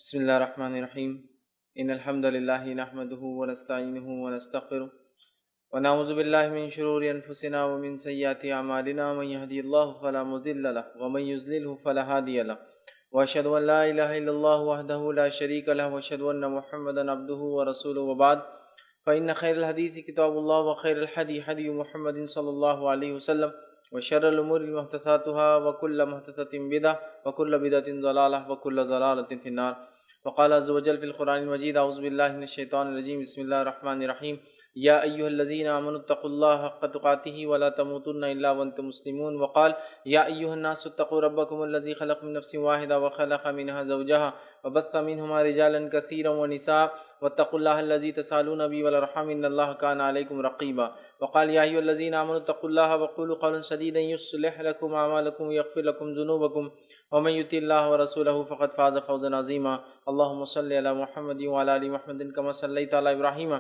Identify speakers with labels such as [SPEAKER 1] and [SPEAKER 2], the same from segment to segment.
[SPEAKER 1] بسم اللہ الرحمن الرحیم ان الحمد للہ نحمده ونستعینه ونستغفره ونعوذ باللہ من شرور انفسنا ومن سیئات اعمالنا من يهدي الله فلا مضل له ومن يضلل فلا هادي له واشهد ان لا اله الا الله وحده لا شريك له واشهد ان محمدا عبده ورسوله وبعد فان خير الحديث كتاب الله وخير الهدي هدي محمد صلى الله عليه وسلم وشر الامور محدثاتها وكل محدثة بدعة وكل بدعة ضلالة وكل ضلالة في النار. وقال عز وجل في القرآن المجيد اعوذ بالله من الشيطان الرجيم بسم الله الرحمن الرحيم يا ايها الذين امنوا اتقوا الله حق تقاته ولا تموتن الا وانتم مسلمون. وقال يا ايها الناس اتقوا ربكم الذي خلق من نفس واحدة وخلق منها زوجها وبث منهما رجالا كثيرا ونساء واتقوا الله الذي تسالون به والارحام ان الله كان عليكم رقيبا. وقال يا ايها الذين امنوا اتقوا الله وقولوا قولا سديدا يصلح لكم اعمالكم ويغفر لكم ذنوبكم ومن يطع الله ورسوله فقد فاز فوزا عظيما. اللهم صل على محمد وعلى ال محمد كما صليت على ابراهيم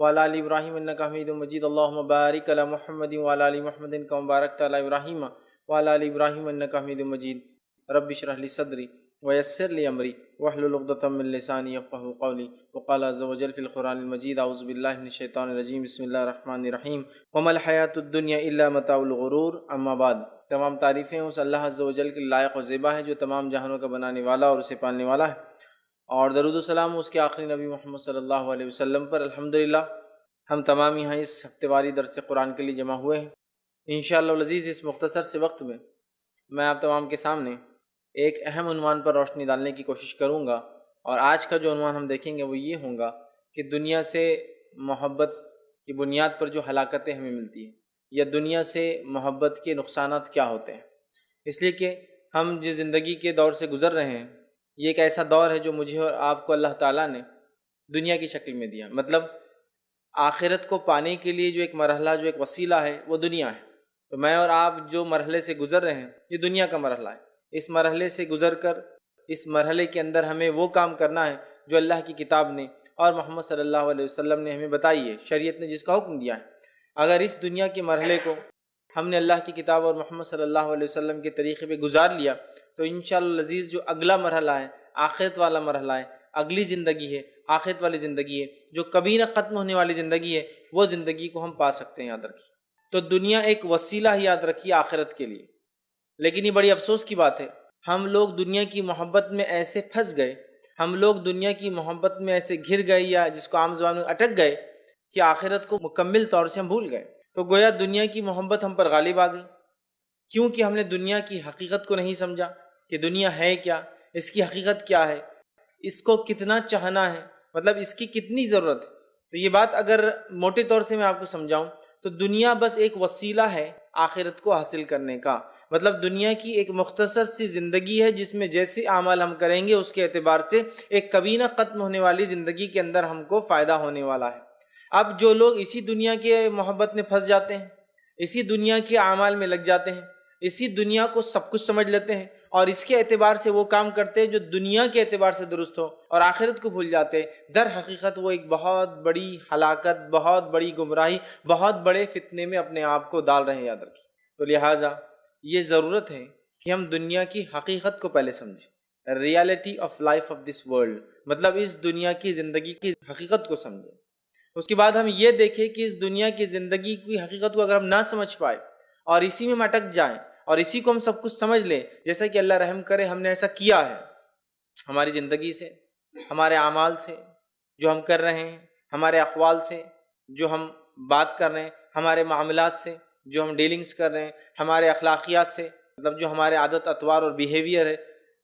[SPEAKER 1] وعلى ال ابراهيم انك حميد مجيد. اللهم بارك على محمد وعلى ال محمد كما باركت على ابراهيم وعلى ال ابراهيم انك حميد مجيد. رب اشرح لي صدري ويسر لي امري واحلل عقدة من لساني يفقهوا قولي. وقال عز وجل في القرآن المجيد اعوذ بالله من الشيطان الرجيم بسم الله الرحمن الرحيم وما الحياة الدنيا الا متاع الغرور. اما بعد. تمام تعریفیں اس اللہ عز و جل کے لائق و زیبا ہے جو تمام جہانوں کا بنانے والا اور اسے پالنے والا ہے، اور درود و سلام اس کے آخری نبی محمد صلی اللہ علیہ وسلم پر. الحمدللہ ہم تمام یہاں اس ہفتے واری درس قرآن کے لیے جمع ہوئے ہیں. انشاءاللہ العزیز اس مختصر سے وقت میں آپ تمام کے سامنے ایک اہم عنوان پر روشنی ڈالنے کی کوشش کروں گا، اور آج کا جو عنوان ہم دیکھیں گے وہ یہ ہوگا کہ دنیا سے محبت کی بنیاد پر جو ہلاکتیں ہمیں ملتی ہیں، یا دنیا سے محبت کے نقصانات کیا ہوتے ہیں. اس لیے کہ ہم جس زندگی کے دور سے گزر رہے ہیں یہ ایک ایسا دور ہے جو مجھے اور آپ کو اللہ تعالیٰ نے دنیا کی شکل میں دیا. مطلب آخرت کو پانے کے لیے جو ایک مرحلہ، جو ایک وسیلہ ہے وہ دنیا ہے. تو میں اور آپ جو مرحلے سے گزر رہے ہیں یہ دنیا کا مرحلہ ہے. اس مرحلے سے گزر کر اس مرحلے کے اندر ہمیں وہ کام کرنا ہے جو اللہ کی کتاب نے اور محمد صلی اللہ علیہ وسلم نے ہمیں بتائی ہے، شریعت نے جس کا حکم دیا ہے. اگر اس دنیا کے مرحلے کو ہم نے اللہ کی کتاب اور محمد صلی اللہ علیہ وسلم کے طریقے پہ گزار لیا تو انشاءاللہ العزیز جو اگلا مرحلہ ہے، آخرت والا مرحلہ ہے، اگلی زندگی ہے، آخرت والی زندگی ہے جو کبھی نہ ختم ہونے والی زندگی ہے، وہ زندگی کو ہم پا سکتے ہیں. یاد رکھیے تو دنیا ایک وسیلہ ہی یاد رکھیے آخرت کے لیے. لیکن یہ بڑی افسوس کی بات ہے، ہم لوگ دنیا کی محبت میں ایسے پھنس گئے، ہم لوگ دنیا کی محبت میں ایسے گر گئے، یا جس کو عام زبان میں اٹک گئے، کہ آخرت کو مکمل طور سے ہم بھول گئے. تو گویا دنیا کی محبت ہم پر غالب آ گئی، کیونکہ ہم نے دنیا کی حقیقت کو نہیں سمجھا کہ دنیا ہے کیا، اس کی حقیقت کیا ہے، اس کو کتنا چاہنا ہے، مطلب اس کی کتنی ضرورت ہے. تو یہ بات اگر موٹے طور سے میں آپ کو سمجھاؤں تو دنیا بس ایک وسیلہ ہے آخرت کو حاصل کرنے کا. مطلب دنیا کی ایک مختصر سی زندگی ہے جس میں جیسے اعمال ہم کریں گے اس کے اعتبار سے ایک کبھی نہ ختم ہونے والی زندگی کے اندر ہم کو فائدہ ہونے والا ہے. اب جو لوگ اسی دنیا کے محبت میں پھنس جاتے ہیں، اسی دنیا کے اعمال میں لگ جاتے ہیں، اسی دنیا کو سب کچھ سمجھ لیتے ہیں اور اس کے اعتبار سے وہ کام کرتے ہیں جو دنیا کے اعتبار سے درست ہو اور آخرت کو بھول جاتے ہیں، در حقیقت وہ ایک بہت بڑی ہلاکت، بہت بڑی گمراہی، بہت بڑے فتنے میں اپنے آپ کو ڈال رہے ہیں. یاد رکھیے. تو لہٰذا یہ ضرورت ہے کہ ہم دنیا کی حقیقت کو پہلے سمجھیں، reality of life of this world, مطلب اس دنیا کی زندگی کی حقیقت کو سمجھیں. اس کے بعد ہم یہ دیکھیں کہ اس دنیا کی زندگی کی حقیقت کو اگر ہم نہ سمجھ پائے اور اسی میں اٹک جائیں اور اسی کو ہم سب کچھ سمجھ لیں، جیسا کہ اللہ رحم کرے ہم نے ایسا کیا ہے ہماری زندگی سے، ہمارے اعمال سے جو ہم کر رہے ہیں، ہمارے اقوال سے جو ہم بات کر رہے ہیں، ہمارے معاملات سے جو ہم ڈیلنگز کر رہے ہیں، ہمارے اخلاقیات سے مطلب جو ہمارے عادت اطوار اور بیہیویئر ہے،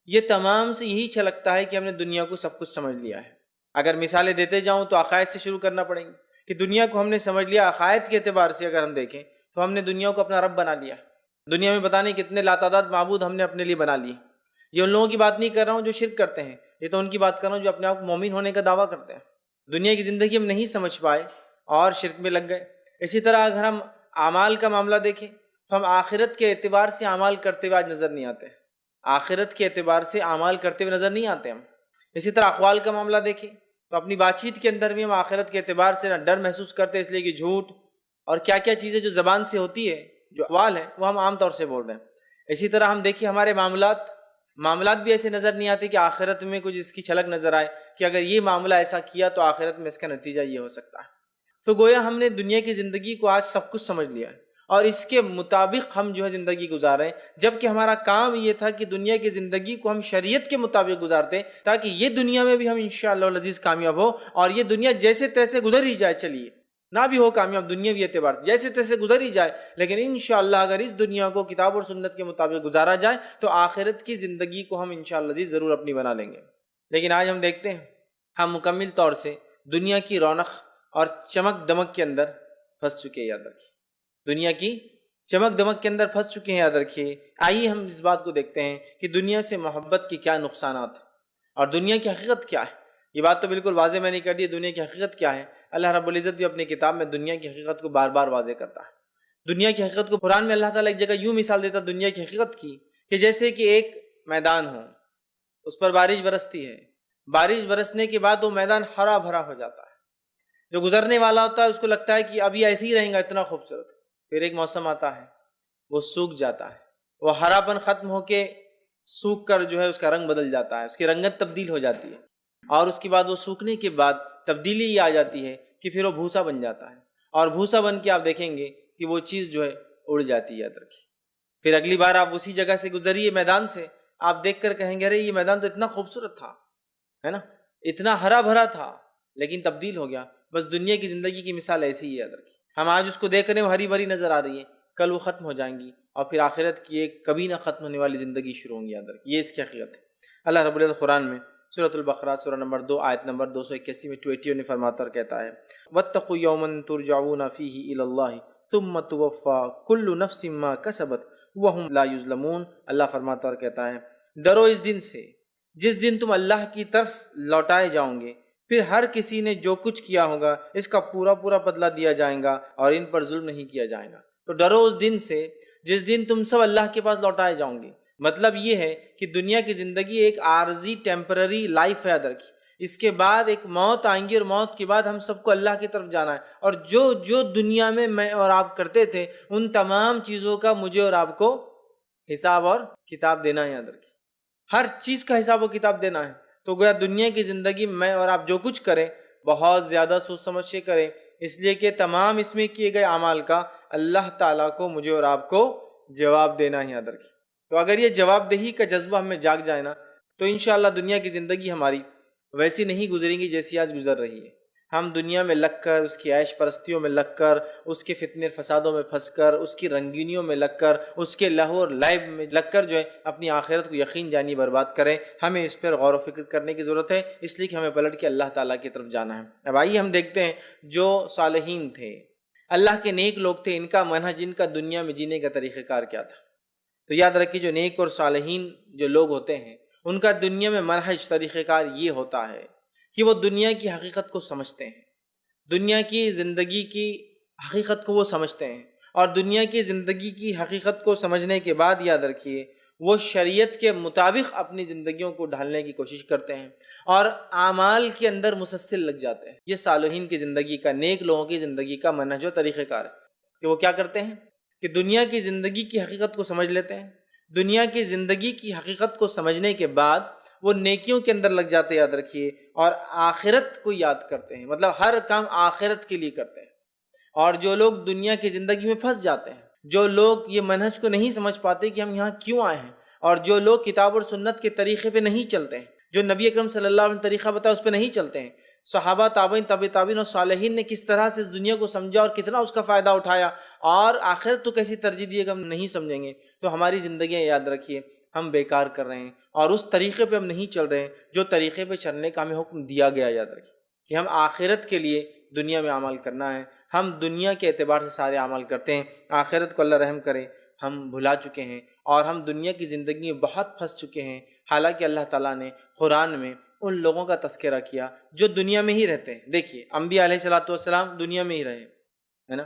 [SPEAKER 1] یہ تمام سے یہی چھلکتا ہے کہ ہم نے دنیا کو سب کچھ سمجھ لیا ہے. اگر مثالیں دیتے جاؤں تو عقائد سے شروع کرنا پڑیں گی کہ دنیا کو ہم نے سمجھ لیا. عقائد کے اعتبار سے اگر ہم دیکھیں تو ہم نے دنیا کو اپنا رب بنا لیا. دنیا میں بتانے کتنے لاتعداد معبود ہم نے اپنے لیے بنا لیے. یہ ان لوگوں کی بات نہیں کر رہا ہوں جو شرک کرتے ہیں، یہ تو ان کی بات کر رہا ہوں جو اپنے آپ کو مومن ہونے کا دعویٰ کرتے ہیں. دنیا کی زندگی ہم نہیں سمجھ پائے اور شرک میں لگ گئے. اسی طرح اگر ہم اعمال کا معاملہ دیکھیں تو ہم آخرت کے اعتبار سے اعمال کرتے ہوئے آج نظر نہیں آتے. آخرت کے اعتبار سے اعمال کرتے ہوئے نظر نہیں آتے ہم. اسی طرح اقوال کا معاملہ دیکھیں تو اپنی بات چیت کے اندر بھی ہم آخرت کے اعتبار سے نہ ڈر محسوس کرتے، اس لیے کہ جھوٹ اور کیا کیا چیزیں جو زبان سے ہوتی ہے، جو اقوال ہے، وہ ہم عام طور سے بول رہے ہیں. اسی طرح ہم دیکھیے ہمارے معاملات معاملات بھی ایسے نظر نہیں آتے کہ آخرت میں کچھ اس کی چھلک نظر آئے کہ اگر یہ معاملہ ایسا کیا تو آخرت میں اس کا نتیجہ یہ ہو سکتا ہے۔ تو گویا ہم نے دنیا کی زندگی کو آج سب کچھ سمجھ لیا ہے اور اس کے مطابق ہم جو ہے زندگی گزار رہے ہیں، جبکہ ہمارا کام یہ تھا کہ دنیا کی زندگی کو ہم شریعت کے مطابق گزارتے تاکہ یہ دنیا میں بھی ہم انشاءاللہ العزیز کامیاب ہو، اور یہ دنیا جیسے تیسے گزر ہی جائے، چلیے نہ بھی ہو کامیاب دنیاوی اعتبار جیسے تیسے گزر ہی جائے، لیکن انشاءاللہ اگر اس دنیا کو کتاب اور سنت کے مطابق گزارا جائے تو آخرت کی زندگی کو ہم انشاءاللہ العزیز ضرور اپنی بنا لیں گے۔ لیکن آج ہم دیکھتے ہیں ہم مکمل طور سے دنیا کی رونق اور چمک دمک کے اندر پھنس چکے ہیں، یاد رکھیے دنیا کی چمک دمک کے اندر پھنس چکے ہیں، یاد رکھیے۔ آئیے ہم اس بات کو دیکھتے ہیں کہ دنیا سے محبت کے کیا نقصانات ہیں اور دنیا کی حقیقت کیا ہے۔ یہ بات تو بالکل واضح میں نہیں کر دی، دنیا کی حقیقت کیا ہے۔ اللہ رب العزت بھی اپنی کتاب میں دنیا کی حقیقت کو بار بار واضح کرتا ہے۔ دنیا کی حقیقت کو قرآن میں اللہ تعالیٰ ایک جگہ یوں مثال دیتا دنیا کی حقیقت کی کہ جیسے کہ ایک میدان ہو، اس پر بارش برستی ہے، بارش برسنے کے بعد وہ میدان ہرا بھرا ہو جاتا ہے، جو گزرنے والا ہوتا ہے اس کو لگتا ہے کہ ابھی ایسے ہی رہیں گا، اتنا خوبصورت۔ پھر ایک موسم آتا ہے، وہ سوکھ جاتا ہے، وہ ہرا پن ختم ہو کے سوکھ کر جو ہے اس کا رنگ بدل جاتا ہے، اس کی رنگت تبدیل ہو جاتی ہے، اور اس کے بعد وہ سوکھنے کے بعد تبدیلی یہ آ جاتی ہے کہ پھر وہ بھوسا بن جاتا ہے، اور بھوسا بن کے آپ دیکھیں گے کہ وہ چیز جو ہے اڑ جاتی ہے، یاد رکھیے۔ پھر اگلی بار آپ اسی جگہ سے گزریے میدان سے، آپ دیکھ کر کہیں گے ارے یہ میدان تو اتنا خوبصورت تھا، ہے نا، اتنا ہرا بھرا تھا، لیکن تبدیل ہو گیا۔ بس دنیا کی زندگی کی مثال ایسی ہی ہے، یاد رکھیے۔ ہم آج اس کو دیکھ رہے ہیں، وہ ہری بھری نظر آ رہی ہے، کل وہ ختم ہو جائیں گی، اور پھر آخرت کی ایک کبھی نہ ختم ہونے والی زندگی شروع ہوں گی، یاد رکھیے۔ یہ اس کی حقیقت ہے۔ اللہ رب العزت قرآن میں سورۃ البقرہ سورہ نمبر 2 آیت نمبر 281 میں 281 فرماتا اور کہتا ہے وَاتَّقُوا يَوْمًا تُرْجَعُونَ فِيهِ إِلَى اللَّهِ ثُمَّ تُوَفَّى كُلُّ نَفْسٍ مَا كَسَبَتْ وَهُمْ لَا يُظْلَمُونَ۔ اللہ فرماتا اور کہتا ہے ڈرو اس دن سے جس دن تم اللہ کی طرف لوٹائے جاؤ گے، پھر ہر کسی نے جو کچھ کیا ہوگا اس کا پورا پورا بدلہ دیا جائے گا اور ان پر ظلم نہیں کیا جائے گا۔ تو ڈرو اس دن سے جس دن تم سب اللہ کے پاس لوٹائے جاؤ گے۔ مطلب یہ ہے کہ دنیا کی زندگی ایک عارضی ٹیمپرری لائف ہے، یاد رکھیے۔ اس کے بعد ایک موت آئیں گی، اور موت کے بعد ہم سب کو اللہ کی طرف جانا ہے، اور جو دنیا میں میں اور آپ کرتے تھے ان تمام چیزوں کا مجھے اور آپ کو حساب اور کتاب دینا ہے، یاد رکھیے۔ ہر چیز کا حساب و کتاب دینا ہے۔ تو گویا دنیا کی زندگی میں اور آپ جو کچھ کریں بہت زیادہ سوچ سمجھ کے کریں، اس لیے کہ تمام اس میں کیے گئے اعمال کا اللہ تعالیٰ کو مجھے اور آپ کو جواب دینا ہے، یاد رکھیے۔ تو اگر یہ جواب دہی کا جذبہ ہمیں جاگ جائے نا تو انشاءاللہ دنیا کی زندگی ہماری ویسی نہیں گزریں گی جیسی آج گزر رہی ہے۔ ہم دنیا میں لگ کر، اس کی عیش پرستیوں میں لگ کر، اس کے فتنے فسادوں میں پھنس کر، اس کی رنگینیوں میں لگ کر، اس کے لہو اور لعب میں لگ کر جو ہے اپنی آخرت کو یقین جانی برباد کریں۔ ہمیں اس پر غور و فکر کرنے کی ضرورت ہے، اس لیے کہ ہمیں پلٹ کے اللہ تعالیٰ کی طرف جانا ہے۔ اب آئیے ہم دیکھتے ہیں جو صالحین تھے، اللہ کے نیک لوگ تھے، ان کا منہج، ان کا دنیا میں جینے کا طریقہ کار کیا تھا۔ تو یاد رکھیے جو نیک اور صالحین جو لوگ ہوتے ہیں ان کا دنیا میں منہج طریقہ کار یہ ہوتا ہے کہ وہ دنیا کی حقیقت کو سمجھتے ہیں، دنیا کی زندگی کی حقیقت کو وہ سمجھتے ہیں، اور دنیا کی زندگی کی حقیقت کو سمجھنے کے بعد یاد رکھیے وہ شریعت کے مطابق اپنی زندگیوں کو ڈھالنے کی کوشش کرتے ہیں اور اعمال کے اندر مسلسل لگ جاتے ہیں۔ یہ صالحین کی زندگی کا، نیک لوگوں کی زندگی کا منہج و طریقہ کار ہے کہ وہ کیا کرتے ہیں کہ دنیا کی زندگی کی حقیقت کو سمجھ لیتے ہیں، دنیا کی زندگی کی حقیقت کو سمجھنے کے بعد وہ نیکیوں کے اندر لگ جاتے ہیں، یاد رکھیے، اور آخرت کو یاد کرتے ہیں، مطلب ہر کام آخرت کے لیے کرتے ہیں۔ اور جو لوگ دنیا کی زندگی میں پھنس جاتے ہیں، جو لوگ یہ منہج کو نہیں سمجھ پاتے کہ ہم یہاں کیوں آئے ہیں، اور جو لوگ کتاب اور سنت کے طریقے پہ نہیں چلتے ہیں، جو نبی اکرم صلی اللہ علیہ وسلم نے طریقہ بتایا اس پہ نہیں چلتے ہیں، صحابہ، تابعین، تابع تابعین اور صالحین نے کس طرح سے اس دنیا کو سمجھا اور کتنا اس کا فائدہ اٹھایا، اور آخرت تو کیسی ترجیح دی ہے کہ ہم نہیں سمجھیں گے تو ہماری زندگیاں یاد رکھیے ہم بیکار کر رہے ہیں، اور اس طریقے پہ ہم نہیں چل رہے ہیں جو طریقے پہ چلنے کا ہمیں حکم دیا گیا۔ یاد رکھیے کہ ہم آخرت کے لیے دنیا میں عمل کرنا ہے، ہم دنیا کے اعتبار سے سارے عمل کرتے ہیں، آخرت کو اللہ رحم کرے ہم بھلا چکے ہیں، اور ہم دنیا کی زندگی میں بہت پھنس چکے ہیں۔ حالانکہ اللہ تعالیٰ نے قرآن میں ان لوگوں کا تذکرہ کیا جو دنیا میں ہی رہتے ہیں۔ دیکھیے انبیاء علیہ الصلوۃ والسلام دنیا میں ہی رہے، ہے نا،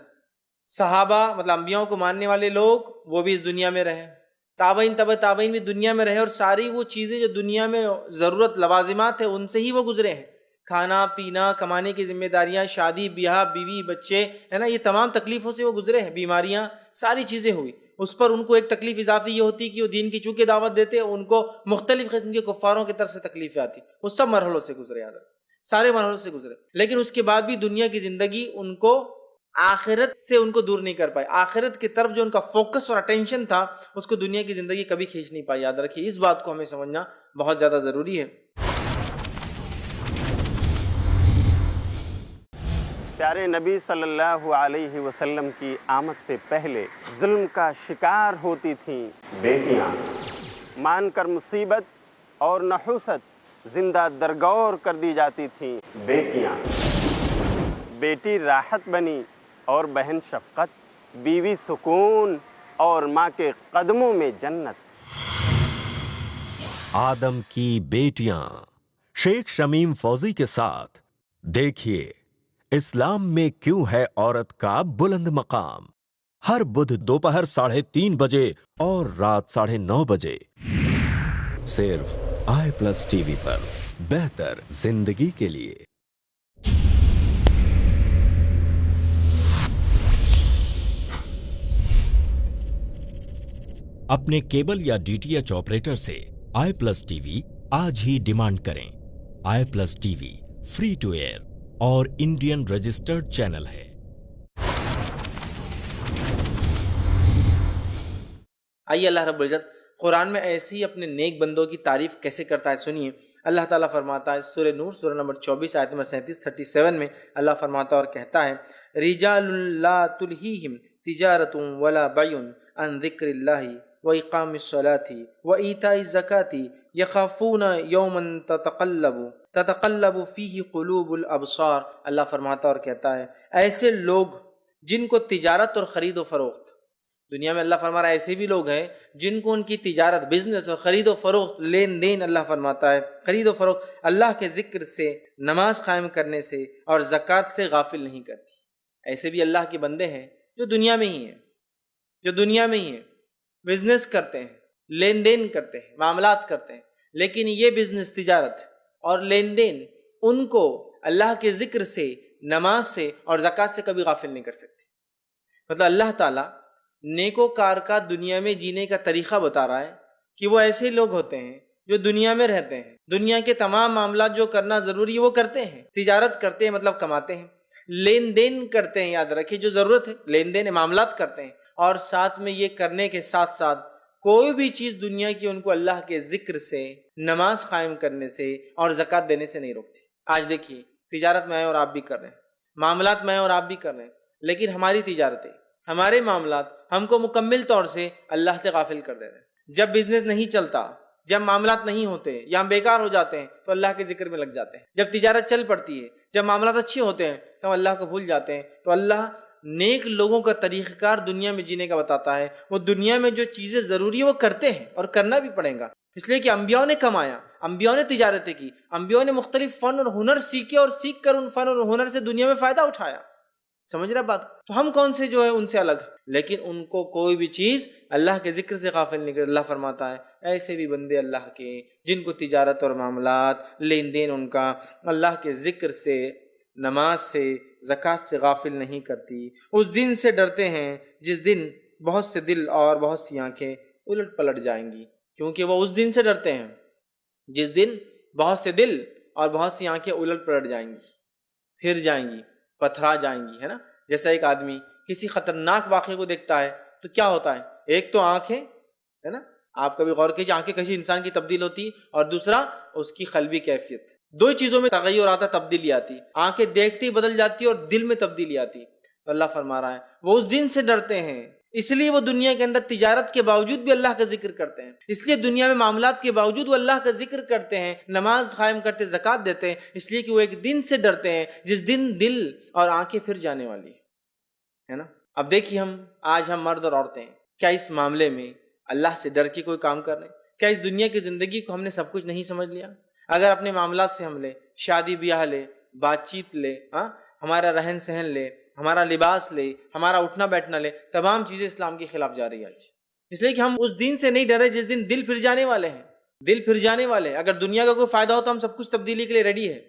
[SPEAKER 1] صحابہ مطلب انبیاءوں کو ماننے والے لوگ وہ بھی اس دنیا میں رہے، تابعین، تبع تابعین بھی دنیا میں رہے، اور ساری وہ چیزیں جو دنیا میں ضرورت لوازمات ہیں ان سے ہی وہ گزرے ہیں، کھانا پینا، کمانے کی ذمہ داریاں، شادی بیاہ، بیوی بچے، ہے نا، یہ تمام تکلیفوں سے وہ گزرے ہیں، بیماریاں، ساری چیزیں ہوئی، اس پر ان کو ایک تکلیف اضافی یہ ہوتی کہ وہ دین کی چونکہ دعوت دیتے ان کو مختلف قسم کے کفاروں کی طرف سے تکلیفیں آتی، وہ سب مرحلوں سے گزرے، یاد رکھیں سارے مرحلوں سے گزرے، لیکن اس کے بعد بھی دنیا کی زندگی ان کو آخرت سے ان کو دور نہیں کر پائی، آخرت کی طرف جو ان کا فوکس اور اٹینشن تھا اس کو دنیا کی زندگی کبھی کھینچ نہیں پائی، یاد رکھیے اس بات کو ہمیں سمجھنا بہت زیادہ ضروری ہے۔
[SPEAKER 2] پیارے نبی صلی اللہ علیہ وسلم کی آمد سے پہلے ظلم کا شکار ہوتی تھیں بیٹیاں، مان کر مصیبت اور نحوست زندہ درگور کر دی جاتی تھیں بیٹیاں۔ بیٹی راحت بنی اور بہن شفقت، بیوی سکون اور ماں کے قدموں میں جنت۔
[SPEAKER 3] آدم کی بیٹیاں، شیخ شمیم فوزی کے ساتھ دیکھیے اسلام میں کیوں ہے عورت کا بلند مقام، ہر بدھ دوپہر 3:30 بجے اور رات 9:30 بجے، صرف i+TV پر، بہتر زندگی کے لیے۔ اپنے کیبل یا DTH آپریٹر سے i+TV آج ہی ڈیمانڈ کریں۔ i+TV فری ٹو ایئر اور انڈین رجسٹرڈ چینل ہے۔
[SPEAKER 1] آئیے اللہ رب العزت قرآن میں ایسے ہی اپنے نیک بندوں کی تعریف کیسے کرتا ہے سنیے۔ اللہ تعالیٰ فرماتا ہے سورہ نور سورہ نمبر 24 آیت نمبر 37 میں اللہ فرماتا اور کہتا ہے رجال لا تلہیہم تجارت ولا بیع عن ذکر اللہ وإقام الصلاة وإیتاء الزکاة یخافون یوما تتقلب فیہ قلوب الابصار۔ اللہ فرماتا اور کہتا ہے ایسے لوگ جن کو تجارت اور خرید و فروخت، دنیا میں اللہ فرما رہا ہے ایسے بھی لوگ ہیں جن کو ان کی تجارت، بزنس اور خرید و فروخت، لین دین، اللہ فرماتا ہے خرید و فروخت اللہ کے ذکر سے، نماز قائم کرنے سے اور زکوٰۃ سے غافل نہیں کرتی۔ ایسے بھی اللہ کے بندے ہیں جو دنیا میں ہی ہیں، بزنس کرتے ہیں، لین دین کرتے ہیں، معاملات کرتے ہیں، لیکن یہ بزنس، تجارت اور لین دین ان کو اللہ کے ذکر سے، نماز سے اور زکوٰۃ سے کبھی غافل نہیں کر سکتی۔ مطلب اللہ تعالیٰ نیکوکار کا دنیا میں جینے کا طریقہ بتا رہا ہے کہ وہ ایسے لوگ ہوتے ہیں جو دنیا میں رہتے ہیں، دنیا کے تمام معاملات جو کرنا ضروری ہے وہ کرتے ہیں، تجارت کرتے ہیں مطلب کماتے ہیں، لین دین کرتے ہیں، یاد رکھیں جو ضرورت ہے لین دین معاملات کرتے ہیں، اور ساتھ میں یہ کرنے کے ساتھ ساتھ کوئی بھی چیز دنیا کی ان کو اللہ کے ذکر سے، نماز قائم کرنے سے اور زکوٰۃ دینے سے نہیں روکتی۔ آج دیکھیے تجارت میں اور آپ بھی کر رہے ہیں، معاملات میں اور آپ بھی کر رہے ہیں، لیکن ہماری تجارتیں، ہمارے معاملات ہم کو مکمل طور سے اللہ سے غافل کر دے رہے ہیں۔ جب بزنس نہیں چلتا، جب معاملات نہیں ہوتے یا ہم بیکار ہو جاتے ہیں تو اللہ کے ذکر میں لگ جاتے ہیں، جب تجارت چل پڑتی ہے، جب معاملات اچھے ہوتے ہیں تو ہم اللہ کو بھول جاتے ہیں۔ تو اللہ نیک لوگوں کا طریقہ کار دنیا میں جینے کا بتاتا ہے، وہ دنیا میں جو چیزیں ضروری ہیں وہ کرتے ہیں اور کرنا بھی پڑے گا، اس لیے کہ انبیاء نے کمایا، انبیاء نے تجارتیں کی، انبیاء نے مختلف فن اور ہنر سیکھے اور سیکھ کر ان فن اور ہنر سے دنیا میں فائدہ اٹھایا۔ سمجھ رہے بات؟ تو ہم کون سے جو ہے ان سے الگ، لیکن ان کو کوئی بھی چیز اللہ کے ذکر سے غافل نہیں کرے۔ اللہ فرماتا ہے ایسے بھی بندے اللہ کے جن کو تجارت اور معاملات، لین دین ان کا اللہ کے ذکر سے، نماز سے، زکوٰۃ سے غافل نہیں کرتی، اس دن سے ڈرتے ہیں جس دن بہت سے دل اور بہت سی آنکھیں الٹ پلٹ جائیں گی، کیونکہ وہ اس دن سے ڈرتے ہیں جس دن بہت سے دل اور بہت سی آنکھیں الٹ پلٹ جائیں گی، پھر جائیں گی، پتھرا جائیں گی، ہے نا؟ جیسا ایک آدمی کسی خطرناک واقعے کو دیکھتا ہے تو کیا ہوتا ہے، ایک تو آنکھیں، ہے نا؟ آپ کبھی غور کیجیے آنکھیں کسی انسان کی تبدیل ہوتی ہے، اور دوسرا اس کی قلبی کیفیت، دو چیزوں میں تغیر آتا، تبدیلی آتی، آنکھیں دیکھتے ہی بدل جاتی اور دل میں تبدیلی آتی۔ تو اللہ فرما رہا ہے وہ اس دن سے ڈرتے ہیں، اس لیے وہ دنیا کے اندر تجارت کے باوجود بھی اللہ کا ذکر کرتے ہیں، اس لیے دنیا میں معاملات کے باوجود وہ اللہ کا ذکر کرتے ہیں، نماز قائم کرتے، زکوٰۃ دیتے ہیں، اس لیے کہ وہ ایک دن سے ڈرتے ہیں جس دن دل اور آنکھیں پھر جانے والی ہے نا؟ اب دیکھیے آج ہم مرد اور عورتیں کیا اس معاملے میں اللہ سے ڈر کے کوئی کام کر رہے ہیں؟ کیا اس دنیا کی زندگی کو ہم نے سب کچھ نہیں سمجھ لیا؟ اگر اپنے معاملات سے ہم لے، شادی بیاہ لے، بات چیت لے، ہمارا رہن سہن لے، ہمارا لباس لے، ہمارا اٹھنا بیٹھنا لے، تمام چیزیں اسلام کے خلاف جا رہی ہے آج، اس لیے کہ ہم اس دن سے نہیں ڈرے جس دن دل پھر جانے والے ہیں، دل پھر جانے والے ہیں۔ اگر دنیا کا کوئی فائدہ ہو تو ہم سب کچھ تبدیلی کے لیے ریڈی ہے،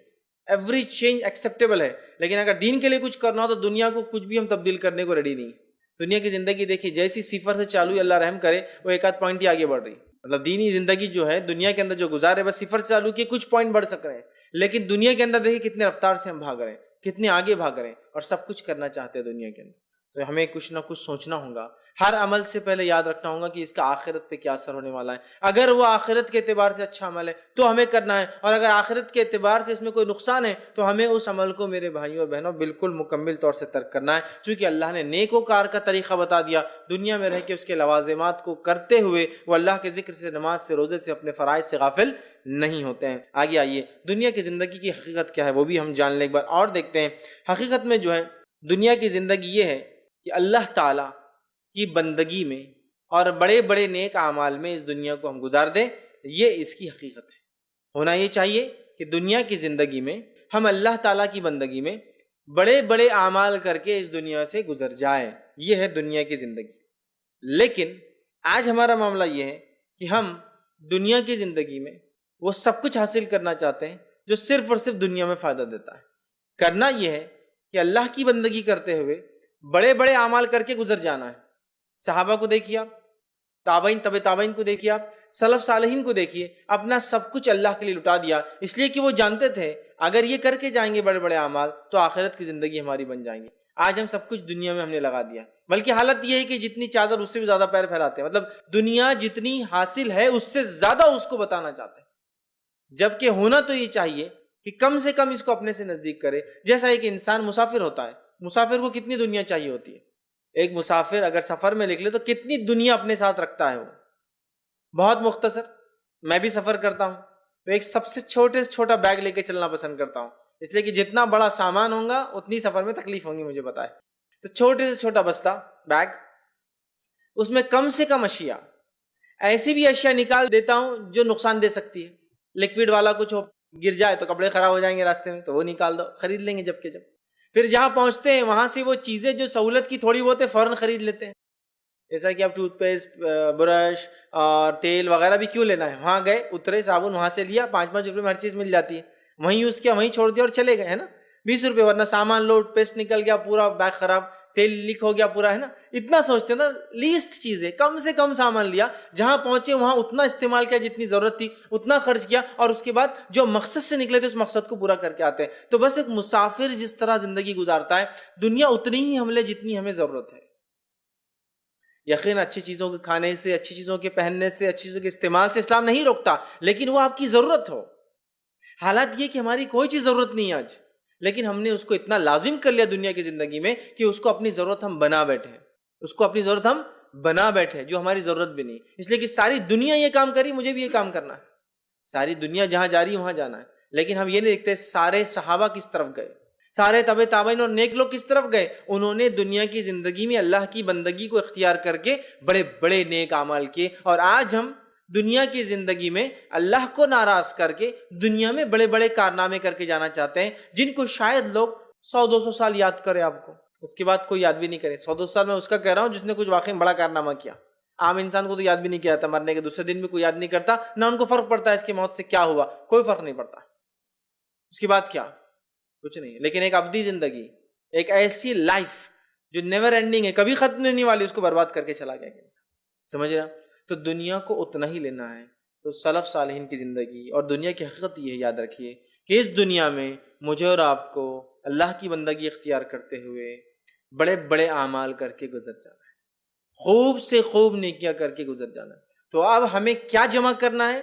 [SPEAKER 1] ایوری چینج ایکسیپٹیبل ہے، لیکن اگر دین کے لیے کچھ کرنا ہو تو دنیا کو کچھ بھی ہم تبدیل کرنے کو ریڈی نہیں۔ دنیا کی زندگی دیکھیے، جیسی صفر سے چالو ہوئی، اللہ رحم کرے، وہ ایک آدھ پوائنٹ ہی آگے بڑھ رہی. مطلب دینی زندگی جو ہے دنیا کے اندر جو گزارے، بس صفر سے چالو کی کچھ پوائنٹ بڑھ سک رہے ہیں، لیکن دنیا کے اندر دیکھیے کتنے رفتار سے ہم بھاگ رہے ہیں، کتنے آگے بھاگ رہے ہیں، اور سب کچھ کرنا چاہتے ہیں دنیا کے اندر. تو ہمیں کچھ نہ کچھ سوچنا ہوگا، ہر عمل سے پہلے یاد رکھنا ہوگا کہ اس کا آخرت پہ کیا اثر ہونے والا ہے. اگر وہ آخرت کے اعتبار سے اچھا عمل ہے تو ہمیں کرنا ہے، اور اگر آخرت کے اعتبار سے اس میں کوئی نقصان ہے تو ہمیں اس عمل کو میرے بھائیوں اور بہنوں بالکل مکمل طور سے ترک کرنا ہے. چونکہ اللہ نے نیک و کار کا طریقہ بتا دیا، دنیا میں رہ کے اس کے لوازمات کو کرتے ہوئے وہ اللہ کے ذکر سے، نماز سے، روزے سے، اپنے فرائض سے غافل نہیں ہوتے ہیں. آگے آئیے دنیا کی زندگی کی حقیقت کیا ہے وہ بھی ہم جان لیں ایک بار اور دیکھتے ہیں. حقیقت میں جو ہے دنیا کی زندگی یہ ہے کہ اللہ تعالیٰ کی بندگی میں اور بڑے بڑے نیک اعمال میں اس دنیا کو ہم گزار دیں، یہ اس کی حقیقت ہے. ہونا یہ چاہیے کہ دنیا کی زندگی میں ہم اللہ تعالیٰ کی بندگی میں بڑے بڑے اعمال کر کے اس دنیا سے گزر جائیں، یہ ہے دنیا کی زندگی. لیکن آج ہمارا معاملہ یہ ہے کہ ہم دنیا کی زندگی میں وہ سب کچھ حاصل کرنا چاہتے ہیں جو صرف اور صرف دنیا میں فائدہ دیتا ہے. کرنا یہ ہے کہ اللہ کی بندگی کرتے ہوئے بڑے بڑے اعمال کر کے گزر جانا ہے. صحابہ کو دیکھیے آپ، تابعین، طب تابعین کو دیکھیے آپ، سلف صالحین کو دیکھیے، اپنا سب کچھ اللہ کے لیے لٹا دیا، اس لیے کہ وہ جانتے تھے اگر یہ کر کے جائیں گے بڑے بڑے اعمال تو آخرت کی زندگی ہماری بن جائیں گے. آج ہم سب کچھ دنیا میں ہم نے لگا دیا، بلکہ حالت یہ ہے کہ جتنی چادر اس سے بھی زیادہ پیر پھیلاتے ہیں. مطلب دنیا جتنی حاصل ہے اس سے زیادہ اس کو بتانا چاہتے ہیں، جبکہ ہونا تو یہ چاہیے کہ کم سے کم اس کو اپنے سے نزدیک کرے. جیسا ایک انسان مسافر ہوتا ہے، مسافر کو کتنی دنیا چاہیے ہوتی ہے. ایک مسافر اگر سفر میں نکلے تو کتنی دنیا اپنے ساتھ رکھتا ہے. وہ بہت مختصر، میں بھی سفر کرتا ہوں تو ایک سب سے چھوٹے سے چھوٹا بیگ لے کے چلنا پسند کرتا ہوں، اس لیے کہ جتنا بڑا سامان ہوگا اتنی سفر میں تکلیف ہوگی، مجھے پتا ہے. تو چھوٹے سے چھوٹا بستہ بیگ، اس میں کم سے کم اشیاء، ایسی بھی اشیاء نکال دیتا ہوں جو نقصان دے سکتی ہے. لکوڈ والا کچھ گر جائے تو کپڑے خراب ہو جائیں گے راستے میں، تو وہ نکال دو، خرید لیں گے جب کہ جب. پھر جہاں پہنچتے ہیں وہاں سے وہ چیزیں جو سہولت کی تھوڑی بہت ہے فوراً خرید لیتے ہیں. جیسا کہ آپ ٹوتھ پیسٹ، برش اور تیل وغیرہ بھی کیوں لینا ہے، وہاں گئے اترے، صابن وہاں سے لیا، 5-5 روپے میں ہر چیز مل جاتی ہے، وہیں یوز کیا، وہیں چھوڑ دیا اور چلے گئے، ہے نا. 20 روپے، ورنہ سامان لوڈ، پیسٹ نکل گیا پورا، بیگ خراب، تیل لیک ہو گیا پورا، ہے نا. اتنا سوچتے ہیں نا، لیسٹ چیزیں، کم سے کم سامان لیا، جہاں پہنچے وہاں اتنا استعمال کیا جتنی ضرورت تھی، اتنا خرچ کیا، اور اس کے بعد جو مقصد سے نکلے تھے اس مقصد کو پورا کر کے آتے ہیں. تو بس ایک مسافر جس طرح زندگی گزارتا ہے، دنیا اتنی ہی ہم لے جتنی ہمیں ضرورت ہے. یقین اچھی چیزوں کے کھانے سے، اچھی چیزوں کے پہننے سے، اچھی چیزوں کے استعمال سے اسلام نہیں روکتا، لیکن وہ آپ کی ضرورت ہو. حالات یہ کہ ہماری کوئی چیز ضرورت نہیں ہے آج، لیکن ہم نے اس کو اتنا لازم کر لیا دنیا کی زندگی میں کہ اس کو اپنی ضرورت ہم بنا بیٹھے، اس کو اپنی ضرورت ہم بنا بیٹھے جو ہماری ضرورت بھی نہیں. اس لیے کہ ساری دنیا یہ کام کری، مجھے بھی یہ کام کرنا ہے. ساری دنیا جہاں جا رہی ہے وہاں جانا ہے، لیکن ہم یہ نہیں دیکھتے سارے صحابہ کس طرف گئے، سارے تابع تابعین اور نیک لوگ کس طرف گئے. انہوں نے دنیا کی زندگی میں اللہ کی بندگی کو اختیار کر کے بڑے بڑے نیک اعمال کیے. اور آج ہم دنیا کی زندگی میں اللہ کو ناراض کر کے دنیا میں بڑے بڑے کارنامے کر کے جانا چاہتے ہیں، جن کو شاید لوگ 100-200 سال یاد کرے آپ کو، اس کے بعد کوئی یاد بھی نہیں کرے. 100-200 سال میں اس کا کہہ رہا ہوں جس نے کچھ واقعی بڑا کارنامہ کیا. عام انسان کو تو یاد بھی نہیں کیا تھا، مرنے کے دوسرے دن بھی کوئی یاد نہیں کرتا، نہ ان کو فرق پڑتا ہے اس کی موت سے کیا ہوا، کوئی فرق نہیں پڑتا. اس کے بعد کیا، کچھ نہیں. لیکن ایک ابدی زندگی، ایک ایسی لائف جو نیور اینڈنگ ہے، کبھی ختم نہیں ہونے والی، اس کو برباد کر کے چلا گیا انسان. سمجھ رہے ہیں؟ تو دنیا کو اتنا ہی لینا ہے. تو سلف صالحین کی زندگی اور دنیا کی حقیقت یہ یاد رکھیے کہ اس دنیا میں مجھے اور آپ کو اللہ کی بندگی اختیار کرتے ہوئے بڑے بڑے اعمال کر کے گزر جانا ہے، خوب سے خوب نیکیاں کر کے گزر جانا ہے. تو اب ہمیں کیا جمع کرنا ہے؟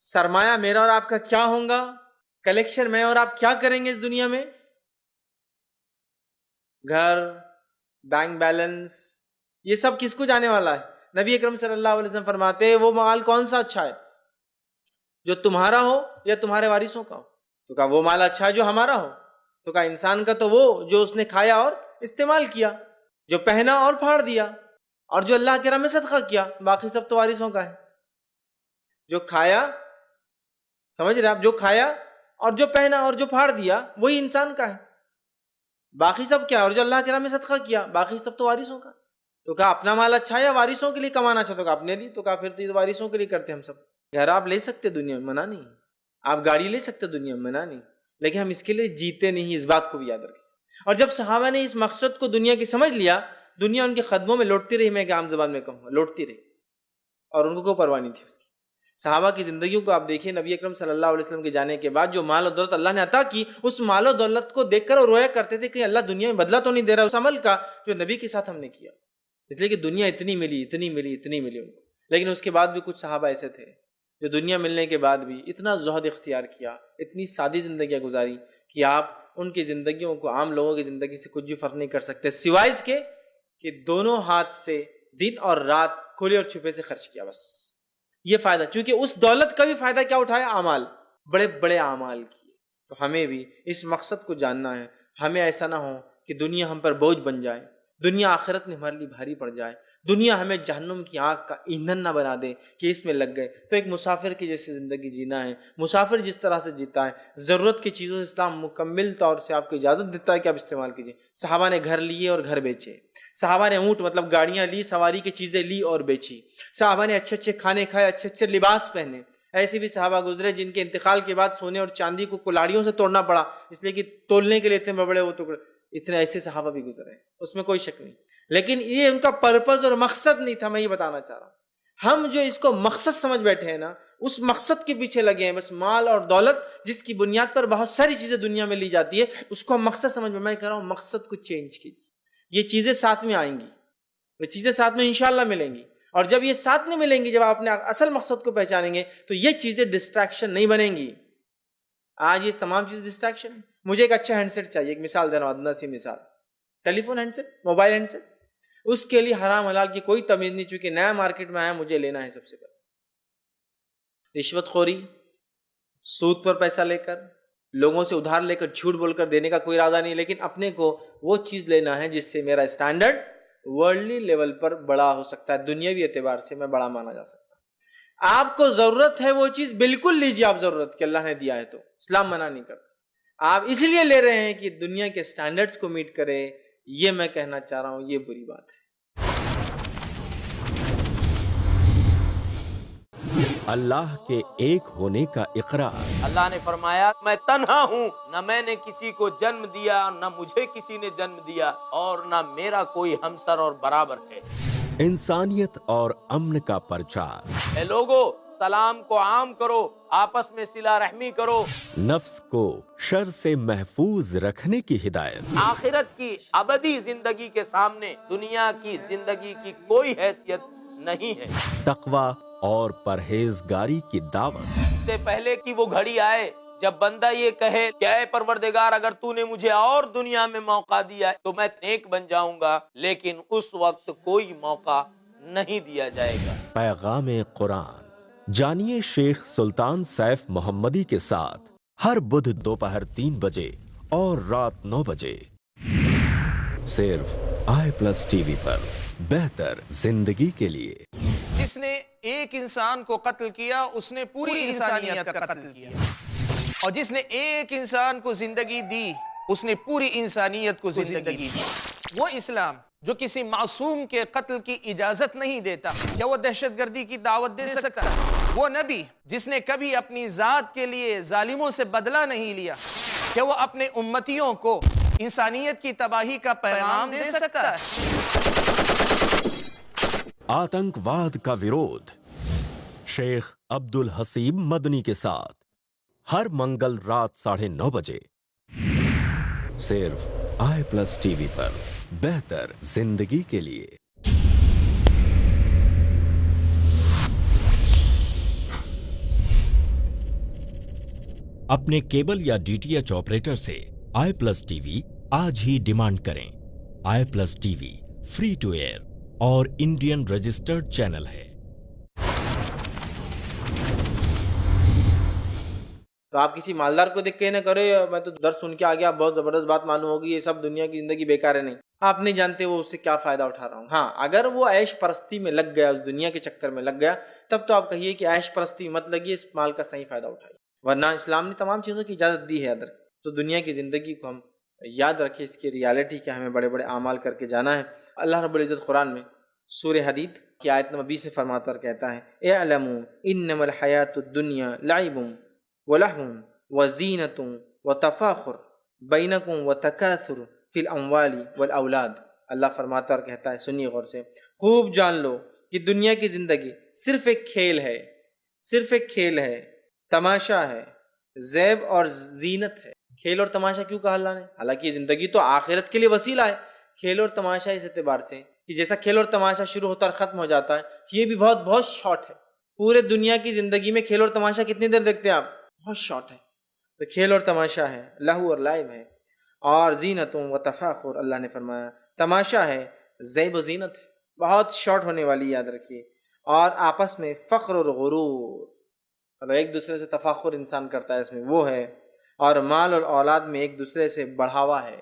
[SPEAKER 1] سرمایہ میرا اور آپ کا کیا ہوگا؟ کلیکشن میں اور آپ کیا کریں گے اس دنیا میں؟ گھر، بینک بیلنس، یہ سب کس کو جانے والا ہے؟ نبی اکرم صلی اللہ علیہ وسلم فرماتے ہیں وہ مال کون سا اچھا ہے، جو تمہارا ہو یا تمہارے وارثوں کا ہو؟ تو کہا وہ مال اچھا ہے جو ہمارا ہو. تو کہا انسان کا تو وہ جو اس نے کھایا اور استعمال کیا، جو پہنا اور پھاڑ دیا، اور جو اللہ کے راہ میں صدقہ کیا، باقی سب تو وارثوں کا ہے. جو کھایا، سمجھ رہے آپ، جو کھایا اور جو پہنا اور جو پھاڑ دیا وہی انسان کا ہے، باقی سب کیا، اور جو اللہ کے راہ میں صدقہ کیا باقی سب تو وارثوں کا. تو کہا اپنا مال اچھا ہے یا وارثوں کے لیے کمانا اچھا؟ تو کہا اپنے لیے. تو کہا پھر تو یہ وارثوں کے لیے کرتے ہم سب. گھر آپ لے سکتے دنیا میں، منع نہیں، آپ گاڑی لے سکتے دنیا میں، منع نہیں، لیکن ہم اس کے لیے جیتے نہیں، اس بات کو بھی یاد رکھیں. اور جب صحابہ نے اس مقصد کو دنیا کی سمجھ لیا دنیا ان کے قدموں میں لوٹتی رہی، میں ایک عام زبان میں کہوں گا لوٹتی رہی، اور ان کو کوئی پرواہ نہیں تھی اس کی۔ صحابہ کی زندگیوں کو آپ دیکھیں، نبی اکرم صلی اللہ علیہ وسلم کے جانے کے بعد جو مال و دولت اللہ نے عطا کی، اس مال و دولت کو دیکھ کر وہ رویا کرتے تھے کہ اللہ دنیا میں بدلہ تو نہیں دے رہا اس عمل کا جو نبی کے ساتھ ہم نے کیا، اس لیے کہ دنیا اتنی ملی ان کو۔ لیکن اس کے بعد بھی کچھ صحابہ ایسے تھے جو دنیا ملنے کے بعد بھی اتنا زہد اختیار کیا، اتنی سادی زندگیاں گزاری کہ آپ ان کی زندگیوں کو عام لوگوں کی زندگی سے کچھ بھی فرق نہیں کر سکتے، سوائے اس کے کہ دونوں ہاتھ سے دن اور رات کھلے اور چھپے سے خرچ کیا، بس یہ فائدہ، چونکہ اس دولت کا بھی فائدہ کیا اٹھایا؟ اعمال، بڑے بڑے اعمال کیے۔ تو ہمیں بھی اس مقصد کو جاننا ہے، ہمیں ایسا نہ ہو کہ دنیا ہم پر بوجھ بن جائے، دنیا آخرت میں ہمارے لیے بھاری پڑ جائے، دنیا ہمیں جہنم کی آگ کا ایندھن نہ بنا دے کہ اس میں لگ گئے۔ تو ایک مسافر کی جیسی زندگی جینا ہے، مسافر جس طرح سے جیتا ہے، ضرورت کی چیزوں سے اسلام مکمل طور سے آپ کو اجازت دیتا ہے کہ آپ استعمال کیجیے۔ صحابہ نے گھر لیے اور گھر بیچے، صحابہ نے اونٹ مطلب گاڑیاں لی، سواری کی چیزیں لی اور بیچی، صحابہ نے اچھے اچھے کھانے کھائے، اچھے اچھے لباس پہنے۔ ایسے بھی صحابہ گزرے جن کے انتقال کے بعد سونے اور چاندی کو کلاڑیوں سے توڑنا پڑا، اس لیے کہ تولنے کے لیے اتنے بڑے وہ ٹکڑے، اتنے ایسے صحابہ بھی گزرے، اس میں کوئی شک نہیں۔ لیکن یہ ان کا پرپز اور مقصد نہیں تھا، میں یہ بتانا چاہ رہا ہوں۔ ہم جو اس کو مقصد سمجھ بیٹھے ہیں نا، اس مقصد کے پیچھے لگے ہیں، بس مال اور دولت جس کی بنیاد پر بہت ساری چیزیں دنیا میں لی جاتی ہے، اس کو ہم مقصد سمجھ میں کہہ رہا ہوں مقصد کو چینج کیجیے۔ یہ چیزیں ساتھ میں آئیں گی، یہ چیزیں ساتھ میں انشاءاللہ ملیں گی، اور جب یہ ساتھ میں ملیں گی، جب آپ اپنے اصل مقصد کو پہچانیں گے تو یہ چیزیں ڈسٹریکشن نہیں بنیں گی۔ آج یہ تمام چیزیں ڈسٹریکشن ہے۔ مجھے ایک اچھا ہینڈ سیٹ چاہیے، ایک مثال دے رہا ہوں، ادنا سی مثال، telephone handset, mobile handset, اس کے لیے حرام حلال کی کوئی تمیز نہیں، چونکہ نیا مارکیٹ میں آیا، مجھے لینا ہے۔ سب سے پہلے رشوت خوری، سود پر پیسہ لے کر، لوگوں سے ادھار لے کر جھوٹ بول کر دینے کا کوئی ارادہ نہیں، لیکن اپنے کو وہ چیز لینا ہے جس سے میرا اسٹینڈرڈ ورلڈلی لیول پر بڑا ہو سکتا ہے، دنیاوی اعتبار سے میں بڑا مانا جا سکتا ہے۔ آپ کو ضرورت ہے وہ چیز، بالکل لیجیے، آپ ضرورت کہ اللہ نے دیا ہے تو اسلام منع نہیں کرتا۔ آپ اس لیے لے رہے ہیں کہ دنیا کے اسٹینڈرڈز کو میٹ کرے، یہ میں کہنا چاہ رہا ہوں، یہ بری بات ہے۔
[SPEAKER 3] اللہ کے ایک ہونے کا اقرار۔
[SPEAKER 4] اللہ نے فرمایا میں تنہا ہوں، نہ میں نے کسی کو جنم دیا، نہ مجھے کسی نے جنم دیا، اور نہ میرا کوئی ہمسر اور برابر ہے۔
[SPEAKER 3] انسانیت اور امن کا پرچار۔
[SPEAKER 4] اے لوگو، سلام کو عام کرو، آپس میں صلہ رحمی کرو۔
[SPEAKER 3] نفس کو شر سے محفوظ رکھنے کی ہدایت۔
[SPEAKER 4] آخرت کی ابدی زندگی کے سامنے دنیا کی زندگی کی کوئی حیثیت نہیں ہے۔
[SPEAKER 3] تقوی اور پرہیزگاری کی دعوت۔
[SPEAKER 4] اس سے پہلے کہ وہ گھڑی آئے جب بندہ یہ کہے کہ اے پروردگار، اگر تو نے مجھے اور دنیا میں موقع دیا تو میں نیک بن جاؤں گا، لیکن اس وقت کوئی موقع نہیں دیا جائے گا۔
[SPEAKER 3] پیغام قرآن جانیے شیخ سلطان سیف محمدی کے ساتھ ہر بدھ دوپہر 3 بجے اور رات 9 بجے، صرف i+TV پر، بہتر زندگی کے لیے۔
[SPEAKER 5] جس نے ایک انسان کو قتل کیا، اس نے پوری انسانیت کا قتل کیا، اور جس نے ایک انسان کو زندگی دی، اس نے پوری انسانیت کو زندگی دی۔ وہ اسلام جو کسی معصوم کے قتل کی اجازت نہیں دیتا، کیا وہ دہشت گردی کی دعوت دے سکتا ہے؟ وہ نبی جس نے کبھی اپنی ذات کے لیے ظالموں سے بدلہ نہیں لیا، کیا وہ اپنے امتیوں کو انسانیت کی تباہی کا پیغام دے سکتا ہے؟
[SPEAKER 3] آتنک واد کا ورودھ شیخ عبد الحسیب مدنی کے ساتھ ہر منگل رات 9:30 بجے، صرف i+TV پر، بہتر زندگی کے لیے۔ اپنے کیبل یا DTH آپریٹر سے i+TV آج ہی ڈیمانڈ کریں۔ i+TV فری ٹو ایئر اور انڈین رجسٹرڈ چینل ہے۔
[SPEAKER 1] تو آپ کسی مالدار کو دیکھ کے نہ کرے میں تو درس سن کے آ گیا، بہت زبردست بات معلوم ہوگی، یہ سب دنیا کی زندگی بیکار ہے۔ نہیں، آپ نہیں جانتے وہ اس سے کیا فائدہ اٹھا رہا ہوں۔ ہاں، اگر وہ عیش پرستی میں لگ گیا، اس دنیا کے چکر میں لگ گیا، تب تو آپ کہیے کہ عیش پرستی مت لگیے، اس مال کا صحیح فائدہ اٹھائیے، ورنہ اسلام نے تمام چیزوں کی اجازت دی ہے ادھر۔ تو دنیا کی زندگی کو ہم یاد رکھیں، اس کی ریالٹی کیا، ہمیں بڑے بڑے اعمال کر کے جانا ہے۔ اللہ رب العزت قرآن میں سورہ حدید کی آیت نمبر 20 سے فرماتا اور کہتا ہے، اعلموا انما الحیات الدنیا لعب ولہو وزینۃ وتفاخر بینکم وتکاثر فی الاموال والاولاد۔ اللہ فرماتا اور کہتا ہے، سنیے غور سے، خوب جان لو کہ دنیا کی زندگی صرف ایک کھیل ہے، صرف ایک کھیل ہے، تماشا ہے، زیب اور زینت ہے۔ کھیل اور تماشا کیوں کہا اللہ نے؟ حالانکہ یہ زندگی تو آخرت کے لیے وسیلہ ہے۔ کھیل اور تماشا اس اعتبار سے کہ جیسا کھیل اور تماشا شروع ہوتا اور ختم ہو جاتا ہے، یہ بھی بہت بہت شارٹ ہے۔ پورے دنیا کی زندگی میں کھیل اور تماشا کتنی دیر دیکھتے ہیں آپ؟ بہت شارٹ ہے۔ تو کھیل اور تماشا ہے، لہو اور لعب ہے، اور زینتوں و تفاخر، اللہ نے فرمایا تماشا ہے، زیب و زینت ہے، بہت شارٹ ہونے والی، یاد رکھیے، اور آپس میں فخر اور غرور، اور ایک دوسرے سے تفاخر انسان کرتا ہے اس میں، وہ ہے، اور مال اور اولاد میں ایک دوسرے سے بڑھاوا ہے،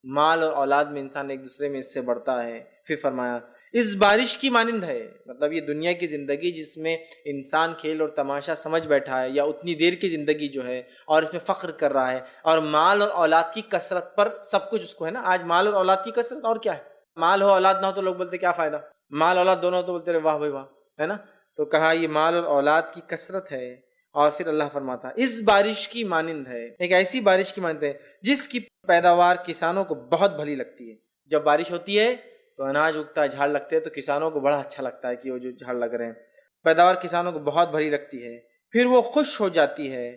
[SPEAKER 1] مال اور اولاد میں انسان ایک دوسرے میں اس سے بڑھتا ہے۔ پھر فرمایا اس بارش کی مانند ہے، مطلب یہ دنیا کی زندگی جس میں انسان کھیل اور تماشا سمجھ بیٹھا ہے، یا اتنی دیر کی زندگی جو ہے اور اس میں فخر کر رہا ہے، اور مال اور اولاد کی کثرت پر سب کچھ اس کو ہے نا، آج مال اور اولاد کی کثرت، اور کیا ہے، مال ہو اولاد نہ ہو تو لوگ بولتے کیا فائدہ، مال اولاد دونوں ہو تو بولتے رہے واہ بھائی واہ، ہے نا؟ تو کہا یہ مال اور اولاد کی کثرت ہے، اور پھر اللہ فرماتا اس بارش کی مانند ہے، ایک ایسی بارش کی مانند ہے جس کی پیداوار کسانوں کو بہت بھلی لگتی ہے۔ جب بارش ہوتی ہے تو اناج اگتا ہے، جھاڑ لگتے ہیں، تو کسانوں کو بڑا اچھا لگتا ہے کہ وہ جو جھاڑ لگ رہے ہیں، پیداوار کسانوں کو بہت بھلی لگتی ہے، پھر وہ خشک ہو جاتی ہے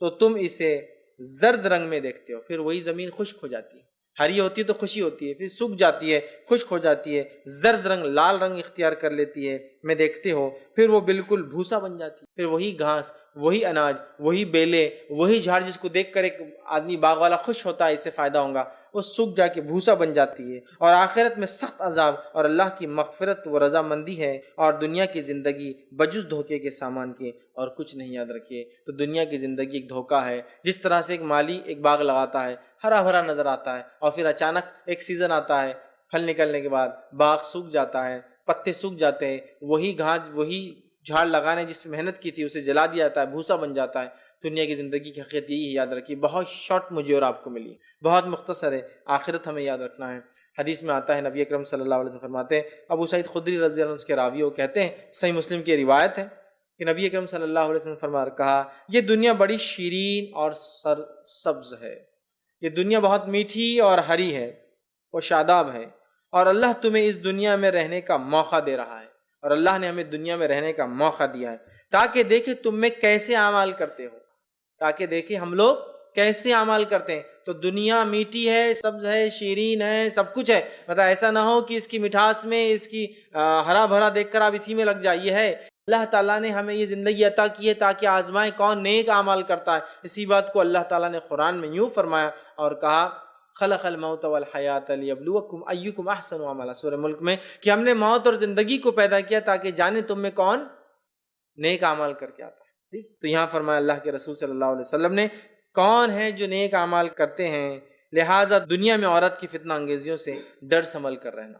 [SPEAKER 1] تو تم اسے زرد رنگ میں دیکھتے ہو، پھر وہی زمین خشک ہو جاتی ہے، ہری ہوتی ہے تو خوشی ہوتی ہے، پھر سوکھ جاتی ہے، خشک ہو جاتی ہے، زرد رنگ، لال رنگ اختیار کر لیتی ہے، میں دیکھتے ہو، پھر وہ بالکل بھوسا بن جاتی ہے، پھر وہی گھاس، وہی اناج، وہی بیلے، وہی جھاڑ جس کو دیکھ کر ایک آدمی باغ والا خوش ہوتا ہے اس سے فائدہ ہوگا، وہ سوکھ جا کے بھوسا بن جاتی ہے، اور آخرت میں سخت عذاب اور اللہ کی مغفرت و رضامندی ہے، اور دنیا کی زندگی بجز دھوکے کے سامان کے اور کچھ نہیں، یاد رکھیے۔ تو دنیا کی زندگی ایک دھوکہ ہے، جس طرح سے ایک مالی ایک باغ لگاتا ہے، ہرا بھرا نظر آتا ہے، اور پھر اچانک ایک سیزن آتا ہے، پھل نکلنے کے بعد باغ سوکھ جاتا ہے، پتے سوکھ جاتے ہیں، وہی گھاس، وہی جھاڑ لگانے جس سے محنت کی تھی اسے جلا دیا جاتا ہے، بھوسا بن جاتا ہے۔ دنیا کی زندگی کی حقیقت یہی ہے، یاد رکھیے، بہت شارٹ مجھے اور آپ کو ملی، بہت مختصر ہے، آخرت ہمیں یاد رکھنا ہے۔ حدیث میں آتا ہے، نبی اکرم صلی اللہ علیہ وسلم فرماتے ہیں، ابو سعید خدری رضی اللہ عنہ کے راوی وہ کہتے ہیں، صحیح مسلم کی روایت ہے کہ نبی اکرم صلی اللہ علیہ وسلم فرمایا، کہا یہ دنیا بڑی شیرین اور سرسبز ہے، یہ دنیا بہت میٹھی اور ہری ہے، وہ شاداب ہے، اور اللہ تمہیں اس دنیا میں رہنے کا موقع دے رہا ہے، اور اللہ نے ہمیں دنیا میں رہنے کا موقع دیا ہے تاکہ دیکھے تم میں کیسے اعمال کرتے ہو، تاکہ دیکھیں ہم لوگ کیسے اعمال کرتے ہیں۔ تو دنیا میٹھی ہے، سبز ہے، شیرین ہے، سب کچھ ہے، مطلب ایسا نہ ہو کہ اس کی مٹھاس میں، اس کی ہرا بھرا دیکھ کر آپ اسی میں لگ جائیے، ہے اللہ تعالیٰ نے ہمیں یہ زندگی عطا کی ہے تاکہ آزمائیں کون نیک اعمال کرتا ہے۔ اسی بات کو اللہ تعالیٰ نے قرآن میں یوں فرمایا اور کہا، خلق الموت والحیات لیبلوکم ایکم احسن عملا، سورہ ملک میں، کہ ہم نے موت اور زندگی کو پیدا کیا تاکہ جانے تم میں کون نیک اعمال کر کے آتا ہے۔ تو یہاں فرمایا اللہ کے رسول صلی اللہ علیہ وسلم نے، کون ہے جو نیک اعمال کرتے ہیں، لہٰذا دنیا میں عورت کی فتنہ انگیزیوں سے ڈر سنبھل کر رہنا،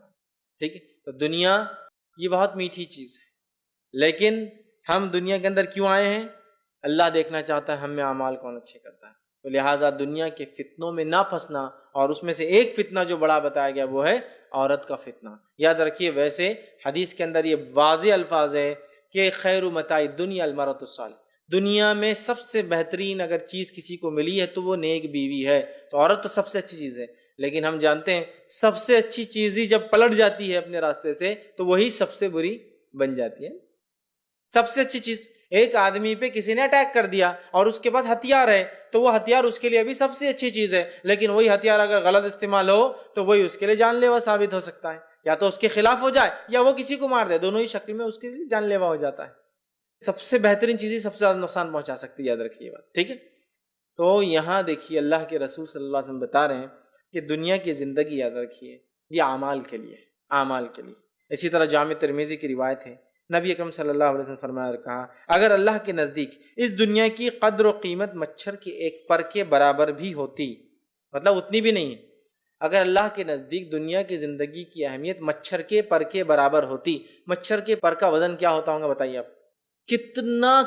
[SPEAKER 1] ٹھیک ہے۔ تو دنیا یہ بہت میٹھی چیز ہے، لیکن ہم دنیا کے اندر کیوں آئے ہیں؟ اللہ دیکھنا چاہتا ہے ہم میں اعمال کون اچھے کرتا ہے، تو لہٰذا دنیا کے فتنوں میں نہ پھنسنا، اور اس میں سے ایک فتنہ جو بڑا بتایا گیا وہ ہے عورت کا فتنہ۔ یاد رکھیے، ویسے حدیث کے اندر یہ واضح الفاظ ہے کہ خیر متاع الدنیا المرأۃ الصالحہ، دنیا میں سب سے بہترین اگر چیز کسی کو ملی ہے تو وہ نیک بیوی ہے۔ تو عورت تو سب سے اچھی چیز ہے، لیکن ہم جانتے ہیں سب سے اچھی چیز ہی جب پلٹ جاتی ہے اپنے راستے سے تو وہی سب سے بری بن جاتی ہے۔ سب سے اچھی چیز، ایک آدمی پہ کسی نے اٹیک کر دیا اور اس کے پاس ہتھیار ہے تو وہ ہتھیار اس کے لیے ابھی سب سے اچھی چیز ہے، لیکن وہی ہتھیار اگر غلط استعمال ہو تو وہی اس کے لیے جان لیوا ثابت ہو سکتا ہے، یا تو اس کے خلاف ہو جائے یا وہ کسی کو مار دے، دونوں ہی شکل میں اس کے لیے جان لیوا ہو جاتا ہے۔ سب سے بہترین چیز ہی سب سے زیادہ نقصان پہنچا سکتی ہے، یاد رکھیے بات، ٹھیک ہے۔ تو یہاں دیکھیے اللہ کے رسول صلی اللہ علیہ وسلم بتا رہے ہیں کہ دنیا کی زندگی، یاد رکھیے، یہ اعمال کے لیے، اعمال کے لیے۔ اسی طرح جامع ترمذی کی روایت ہے، نبی اکرم صلی اللہ علیہ وسلم فرمایا اور کہا، اگر اللہ کے نزدیک اس دنیا کی قدر و قیمت مچھر کے ایک پر کے برابر بھی ہوتی، مطلب اتنی بھی نہیں ہے، اگر اللہ کے نزدیک دنیا کی زندگی کی اہمیت مچھر کے پر کے برابر ہوتی، مچھر کے پر کا وزن کیا ہوتا ہوگا بتائیے آپ، کتنا